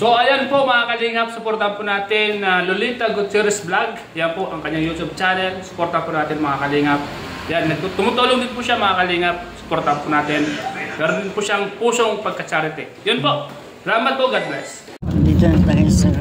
So ayan po mga kalingap, supportan po natin Lolita Gutierrez Vlog. Yan po ang kanyang YouTube channel. Supportan po natin mga kalingap. Yan, tumutulong din po siya mga kalingap. Supportan po natin. Meron din po siyang pusong pagka-charity. Yun po. Salamat po. God bless. Dito tayo sa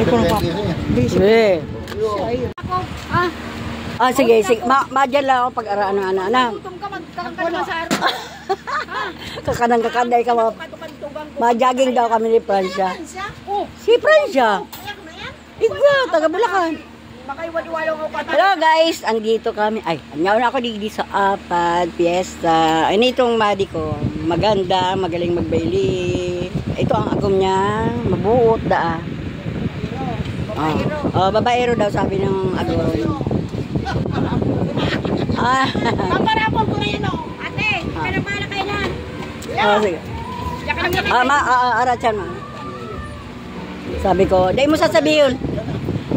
Eh. Sige, sige. Madyan lang ako pag-araan ng anak. Kakanang-kakanday ka. Majaging daw kami ni Francia. Si Francia. Igwa, taga Bulacan. Hello guys, andito kami. Ay, anyaw na ako dito sa Apad, Fiesta. Ay, itong madi ko. Maganda, magaling magbayli. Ito ang agom niya. Mabuot da. Babaero daw sabi ng agom. Pamparapol ko na yan o. Ate, kanapala kayo na. Sige. Arachan mo. Sabi ko, dahil mo sasabihin.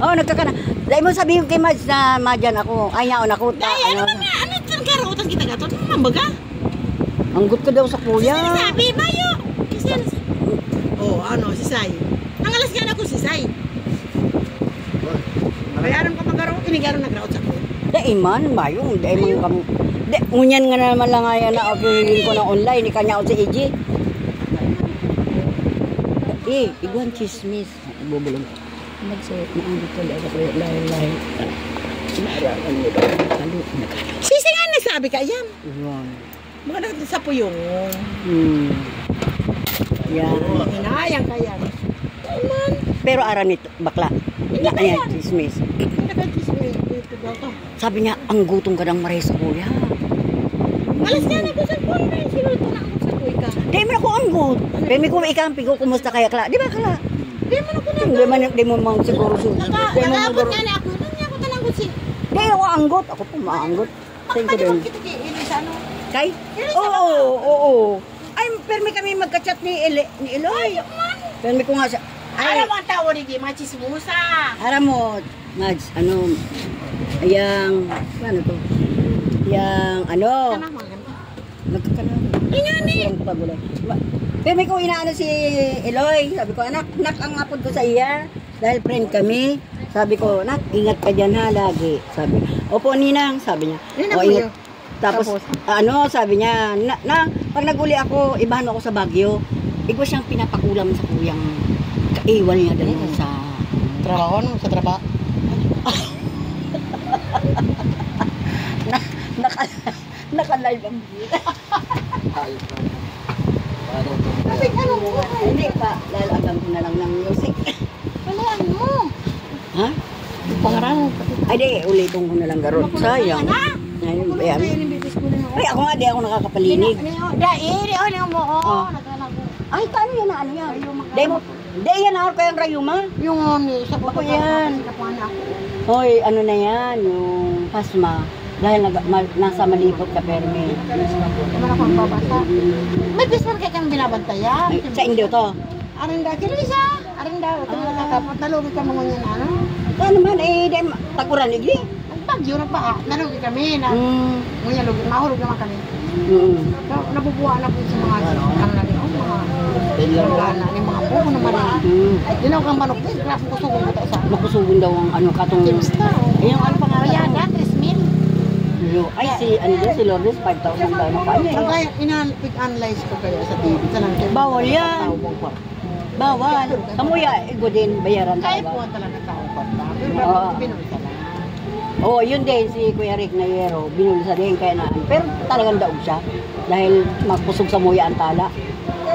Nagkakana. Dahil mo sabihin kay Mads na madyan ako. Ayaw na ko. Ay, ano dyan karotas kita gato? Ano naman baga? Anggot ko daw sa kuya. Sinasabi, Mayo. Si Say. Ang alas nga na ko si Say. Bayaran ko magaro, inigaro nagraot sa ko. Dahil man, Mayo. Dahil man kami. Ngunyan nga naman lang nga yan na ako ko na online. Ikanya ako sa EG. Iguan chismis. Bubulong. Magsuot na ang dito dahil ako lahi-lahi. Sinarakan mo daw. Sisi nga nasabi ka yan. Mga natin sa puyong. Yan. Hinayang ka yan. Pero aram nito, bakla. Ayan, chismis. Sabi niya, ang gutong ka ng maray sa kuya. Alas nga na ko sa kuya. Sinuto na ako sa kuya ka. Dahil mo na ko ang gut. Pero may kumikampi ko, kumusta kaya kla? Di ba kla? Di mo mang siguro siya. Nag-abot nga na ako. Nang niya ako tananggot siya. Dahil ako anggot. Ako po maanggot. Thank you din. Kay? Oo. Ay, permi kami magka-chat ni Eloy. Permi ko nga siya. Alam mo ang tao ni Di, mga chismusa. Aram mo, Mads, yang, ano to? Yang, magkakana. Ingani. Pero may ko inaano si Eloy. Sabi ko, anak ang apod ko sa iya. Dahil friend kami. Sabi ko, anak, ingat ka dyan ha, lagi. Sabi, opo, Ninang. Sabi niya. Ingat. Tapos, sabi niya, pag naguli ako, ibahan mo ako sa Baguio. Ikaw siyang pinapakulam sa kuyang kaiwan niya dali sa trabaho, sa trabaho. Naka-live ang hindi pa, lalagam ko na lang ng music. Palaan mo. Ha? Pangarang. Ay, di, ulitin ko na lang garot. Sayang. Ayan. Ay, ako nga, di ako nakakapalinig. Ay, paano yan na ano yan? Di yan ako kayang rayuma. Yung sa ako yan. Hoy, ano na yan, yung pasma. Dahil nasa malipot ka, Permi. May pisman kayo kang binabantayan. Sa Indio to? Arinda, kilisa. Arinda, nakakapot. Nalugit ka mga yan, ano? Ano man, taguran, igli. Bagyo, nalugit kami. Ngayon, mahulog naman kami. Nabubuha na po sa mga mga buko naman. Yun ang kang manok. Makusugon ko tayo sa. Makusugon daw ang katong. Ayun, ano pangalan? Bayada, 3,000. Ay, si Lourdes, 5,000 tayo na kanya. Ang kaya, pig-analyze ko kaya sa TV. Bawal yan. Bawal. Kamuya, ego din, bayaran talaga. Kaya po talaga tao pa. Pero binulsa lang. Oo, yun din, si Kuya Rick Nayero, binulsa din kaya naan. Pero talagang daog siya. Dahil magpusog sa muya ang tala.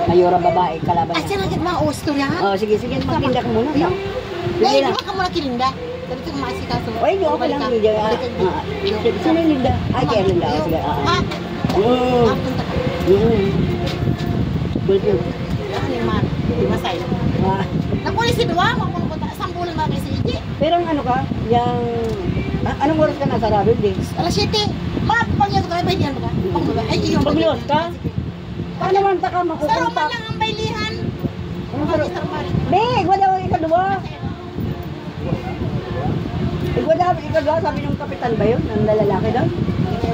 Mayora babae, kalaban niya. Ay, siya lang mga osto yan? Sige, magkinda ka muna. Dahil, di ba ka muna kilinda? Dali ito maasikaso. Ay, di okay lang. Sino yung Linda? Ay, kaya Linda. Sige, ha? Bulpil. Ano yung man? Di ba sa'yo? Nakunin si Dua, mapunta. Sambulan na kayo si Iji. Pero ano ka? Anong oras ka nasa Rabid din? Alas 7. Pag-pagyan ko tayo, bailihan mo ka? Ay, iyong pag-los ka? Paano naman ka makukunta? Sa Roman lang ang bailihan. Be, igwa daw ikadua. Ikadua, sabi ng kapitan ba yun? Ang lalaki doon?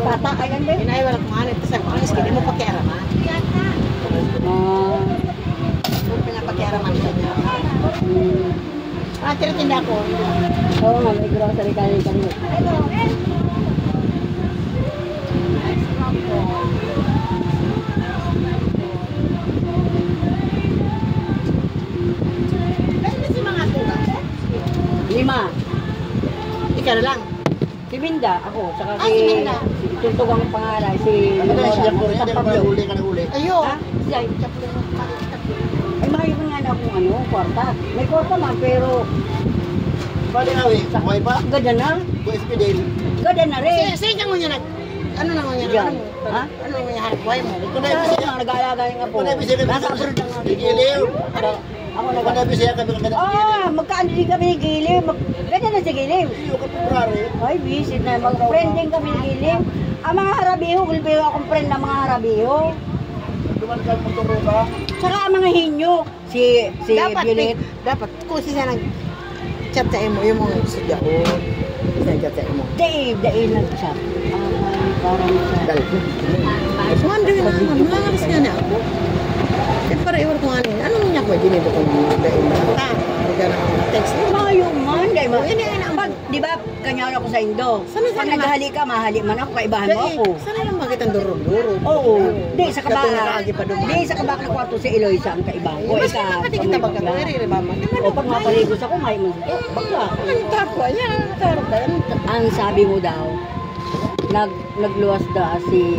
Tata, ayan ba yun? Inay, walang kumahanit. Kasi kung alis, hindi mo pakiaraman. Pinapakiaraman ka niya. Tira-tinda ako. Oo nga, may grocery ka rin kami. Lima. Ikaw na lang. Si Minda, ako, tsaka Ah, si Minda. si Tuntog ang pangalan, si Ano na siya po rin, San hindi Pablo. ka huli ka na huli. Ayo. Ha? Siya, ay mahal nga na akong ano, kwarta. May kwarta man, pero Pwede nga eh, buhay pa? ganda na. Buhay si Fidel. Ganda na rin. Sige ka mo niya nag... Ano na mo niya? Diyan. Ano? Ha? Ano mo niya hanap buhay mo? Ito na Kaya yung ako nag-aalaga nga po. Ito na yung bisaya Nasa abroad lang nga. Giliw. Ako Ito na yung bisaya kami ng Ah, magkaan din kami ni Giliw. Ganda na si Giliw. Giliw ka February. Ay, visit na. Mag-friend din kami ni Giliw. Ang mga harabiho, gulbiho akong friend ng mga harabiho. Duman ka magturo ka. Tsaka ang mga hinyo. Si Violet. Dapat, kung siya nag-chat sa imo, yung mga sudyaon. Nag-chat sa imo. Dave nag-chat. Parang sa... Wonder na naman, mga nga na ako. Kaya para iwan ko nga nila, anong niya ko, dinibo ko yung dahil na ta. Huwag na ako text. Mayo man, dahil mo. Hindi, Pag, di ba, kanya ako sa Indo. Sana Pag naghali ka, mahali man ako, kaibahan mo ako. Sana lang makita ang durog-durog. Oo. Di, sa kabaka. Katulad pa doon. Di, sa kabaka ng kwarto si Eloisa ang kaibahan ko. Mas kapatid kita ba ka? Eri, mama. O pag mapaligos ako, may man. Bakla. Ang tapwa niya, ang tapwa. Ang sabi mo daw, nagluwas da si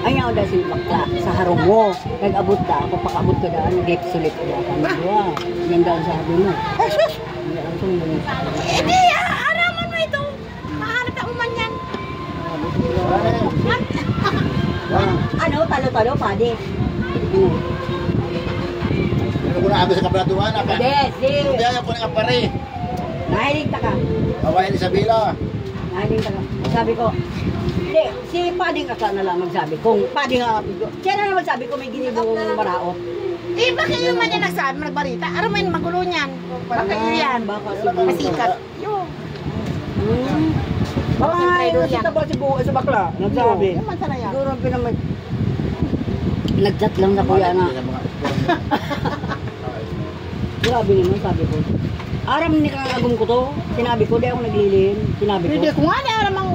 ayaw da si bakla sa harong mo. Nag-abot da, papakabot ko da, nag-ipsulit da. Kami yan daw ang sabi mo. Jesus! Yan, sumo mo. Hindi, araman mo ito. Mahanap ako man yan. Ano, talo-talo, padi. Ano ko na abi sa kabratuan. Hindi. Kaya ko na pare. Nahilig ta ka. Awayan ni Sabila. Nahilig ta ka. Sabi ko, hindi, si Pading Aka na lang magsabi. Kung Pading Aka, siya na lang magsabi ko may ginibong maraot. Eh, bakit yung man yan nagsabi, nagbalita? Araw mo yun, magulo niyan. Baka yun yan. Baka siguro. Masikat. Yun. Baka nga Siyempre, yun, doon yan. nakita ba si Buo sa bakla? Nagsabi. Yung man sana yan. Siguro ang pinamay. Nag-chat lang na kuya na. Grabe naman, sabi ko. Aram ni kagagong ko to. Sinabi ko, di ako naglilin. Sinabi ko. Hindi ko nga na aram ang...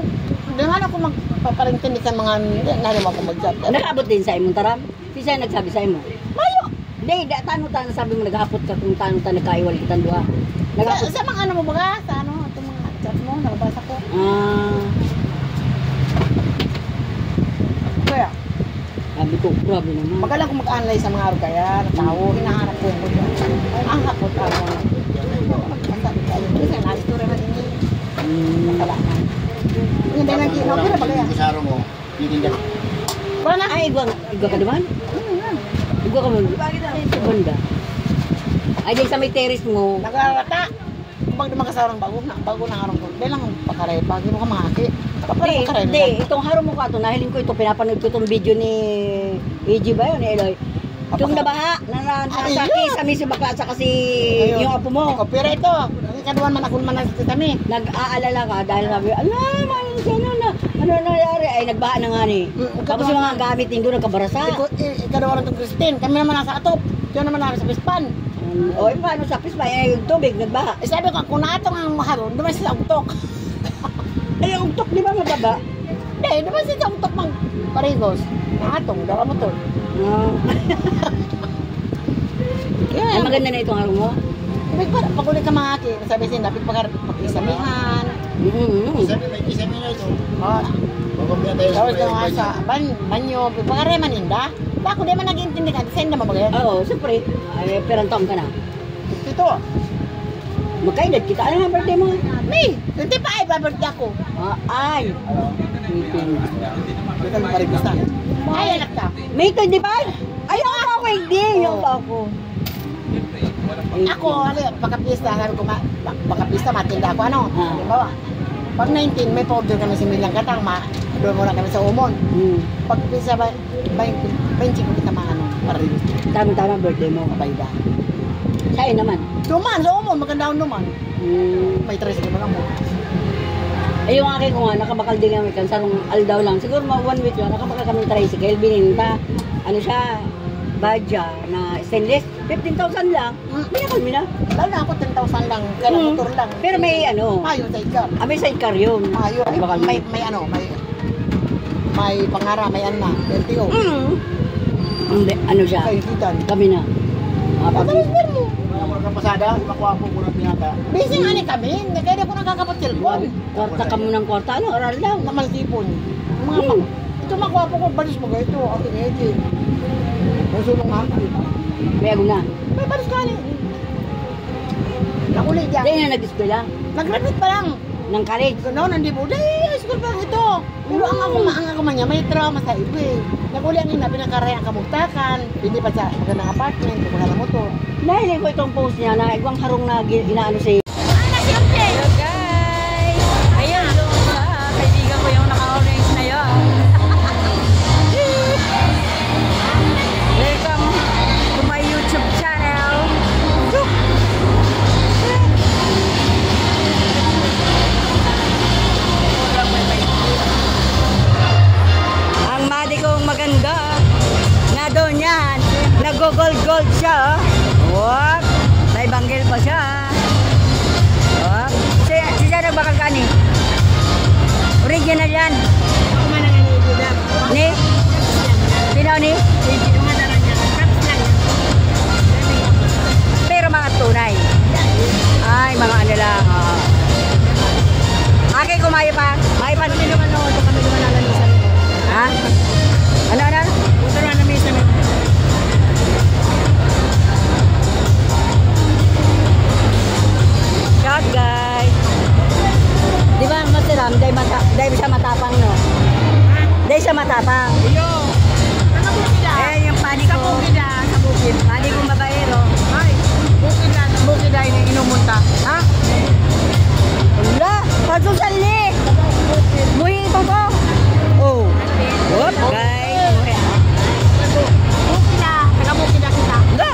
Hindi nga ako magpaparintin sa mga... Hindi na naman ako mag-chat. Nag-abot din sa imong taram. Si siya nagsabi sa imo. Mayo! Hindi, tano-tano sabi mo naghapot ka kung tano-tano nagkaiwal kitang duha. Naghapot. Sa mga ano mo baga? Sa ano? Itong mga chat mo, nababasa ko. Kaya, Sabi ko, grabe naman. magalang ko mag-analyze sa mga kaya tao, hinahanap ko mo dyan. Ang hapot ako. Kasi na-story na din nakalaman. Hindi lang kino, pero bagay. Sa araw mo, titinda. Wala na. Ay, igwa ka naman? Igwa ka naman. Bakit ako sa banda? Ay, di sa may terrace mo. Nagarata. Pag naman kasarang bago na araw ko. Hindi lang pakaray, bago mo ka makaki. Hindi, itong haro mo ka ito, nahiling ko ito, pinapanood ko itong video ni EG ba yun, ni Eloy. Itong nabaha, nasa kisame si bakla sa kasi yung apo mo. Pero ito, kaduan man ako man sa kami. Nag-aalala ka dahil sabi, ano nangyari? Ay, nagbaha na nga ni. Tapos yung mga gamit hindi nagkabarasa. Kaduan itong Christine, kami naman nasa atop. Diyan naman namin sa Pispan. O, paano sa Pispan? Ay, yung tubig, nagbaha. Sabi ko, kung natong ang maharon, duman sila ugtok. Ay, yung tok, di ba mababa? Hindi, duman sila ugtok mang parigos. Natong, dala mo to. Ay, maganda na itong haro mo. Pag ulit ka mga aki, sabi siya, dapat pag-isamihan. Sabi, may kisame na ito. Oh, Pagpapaya tayo tapos ka nga sa banyo, pagkakare maninda. Ako di man nag-iintindi ka, send na mabagay. Oo, siyempre. Ay, perang taong ka na. Ito, Magkaedad kita. Ano ang birthday mo? May, hindi pa ay babirthday ako. Ay. Dito mo parigos na. Ay, anak ka. May 25? Ayaw ako, hindi. Ayaw ako. Ako, pagkapista, sabi ko, pagkapista, matinda ako, ano? Halimbawa, pag 19, may pa-order kami sa Milang Katang, doon muna kami sa Umon. Pagkapista, 20 ko kita mga ano, parigos. Tama-tama birthday mo. Kabayda. Sa'yo naman. Duman, sa Umon, maganda duman. May 3 mo lang mo. Ay, yung akin ko nga, nakabakal din kami kan sarong aldaw lang. Siguro 1 week lang, nakabakal kami tricycle. Bininta, ano siya, badya na stainless. 15,000 lang. Binakal mo na. Lalo na ako, 10,000 lang. Kaya motor lang. Pero may ano. Ayaw, sidecar. May sidecar yun. Ayaw. Bakal mo. May ano, may pangara, may ano, LTO. Ano siya? Kaibigan. Kami na. Pagkakasper mo. Wala mo ng pasada, makuha po muna pinaka. Busy nga ni kami, kaya di ako nakakapag-cellphone. Kwarta ka mo ng kwarta, ano? Oral lang. Namaltipon. Ito makwapo ko, balis mo ito, ating edit. Masulong nga ako. Kaya na. May balis ka ni. Nakuli dyan. Dahil na nag-eskwela. Nag-repeat pa lang. Ng college. No, nandi po. Dahil, school pa lang ito. Pero ang ako man niya, may trauma sa iba eh. Naguli ang ina, pinakaray ang kamugtakan. Hindi pa sa magandang apartment, kung wala motor. Dahil ko itong post niya na igwang harong na inaano si... Hello guys! Ayan, kaibigan ko yung naka-orange na yun. Welcome to my YouTube channel. Ang madi kong maganda na doon yan. Nag-gold siya. What? May banggil pa siya. What? Siya nagbakal ka ni? Original yan. Ako man ang nangyayuda. Ni? Sino ni? Hindi naman na lang yan. Caps lang yan. Pero mga tunay. Ay, mga ano lang. Okay, kumayo pa. May pa. Kami naman ako, kami naman nalalisan mo. Ha? Ano? Ito na namin sa mga. Shot, guys. Di ba ang masiram? Dahil siya matapang, no? Dahil siya matapang. Iyo. Sa bukid ah. Eh, yung pani Sa ko. bukid ah. Sa bukid. Pani kong babaero. Ay, bukid ah. Sa bukid ah. Inumunta. Ha? Wala. Pasusali. Muhi ito ko. Oh. Whoop, guys. Muhi. Bukid ah. Taga bukid ah kita. Wala.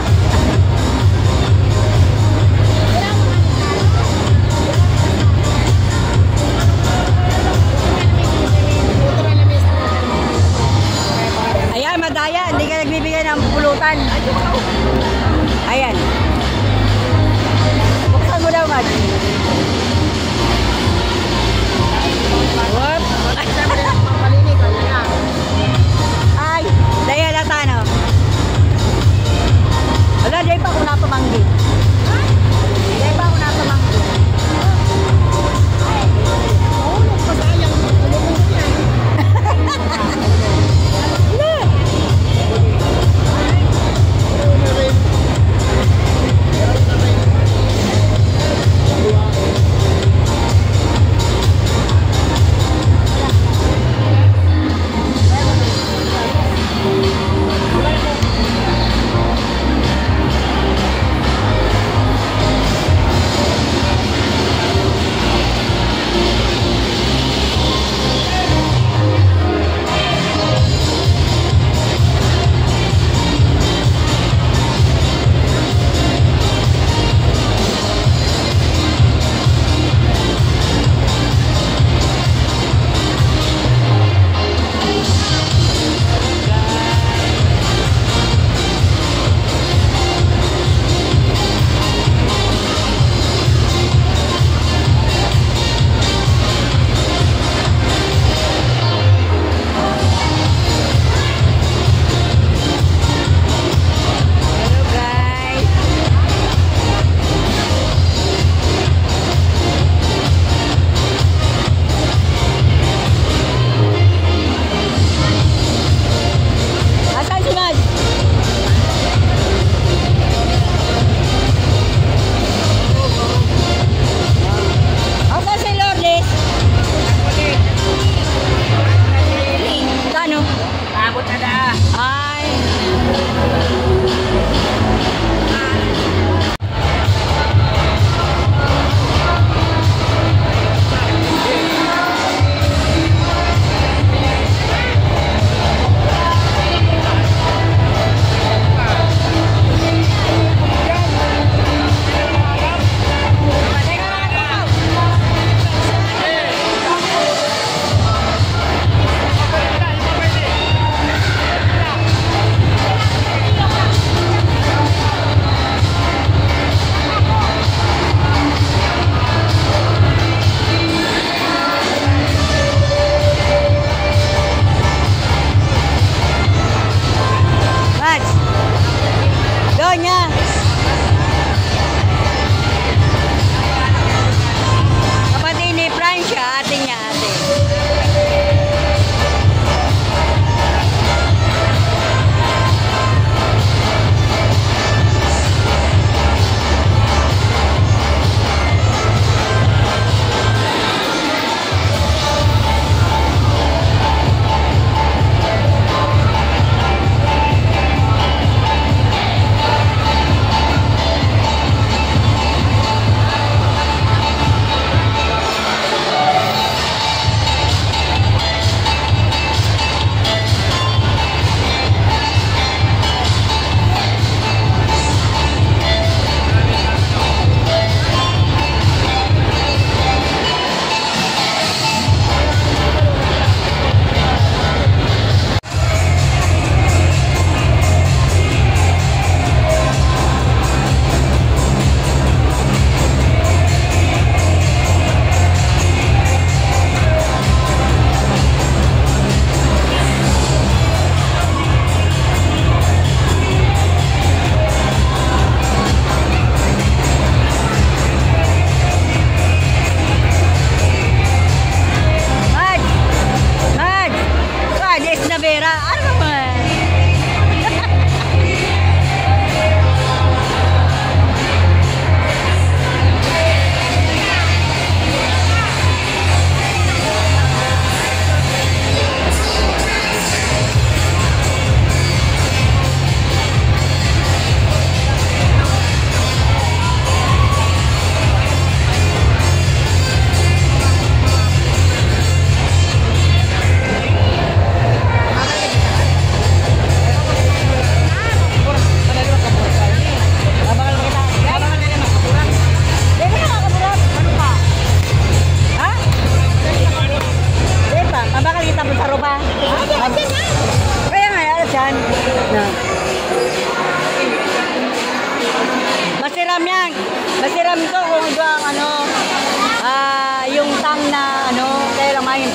Ayan, madaya. Hindi ka nagbibigay ng pulutan. Ayan. Buksan mo daw, Mad.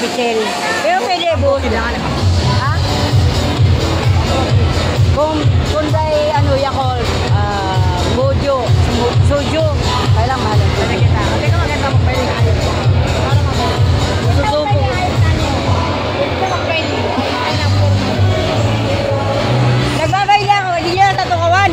capital. Pero pwede both. Ha? Kung dahil ano, Yakult, Mojo, Sojo, kailang mahal. Hindi ka maganda mo pwede ka ayos. Para mamaya. Susubo. Nagbabay lang ako, hindi niya natukawan.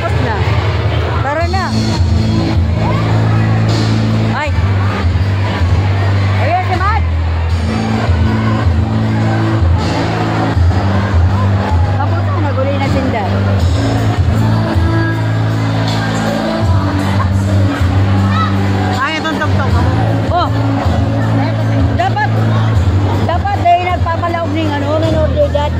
Tapos na. Tara na. Ay. Ayun, si Matt. Tapos na, naguli na sinda. Ay, itong tugtog mo. Oh. Dapat dahil nagpapalaog ng minor de edad.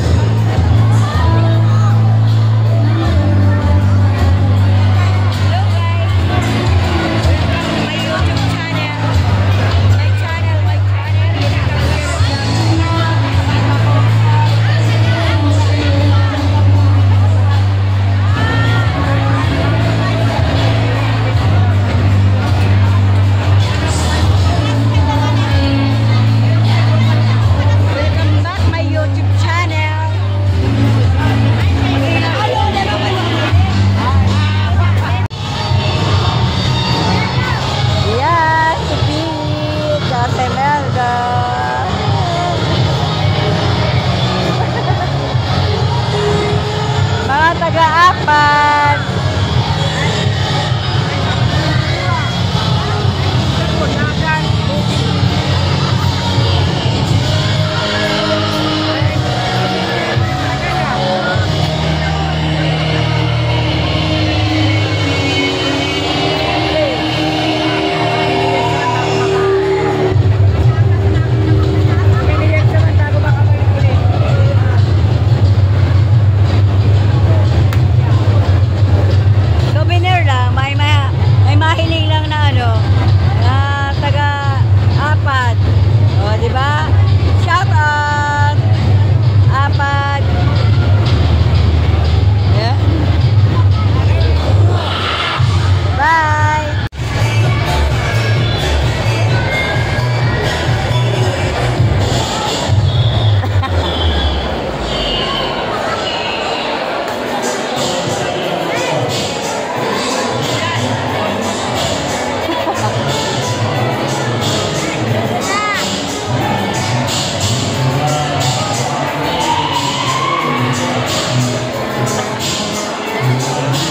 Taga-apat.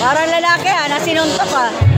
Parang lalaki, nasinuntok ah.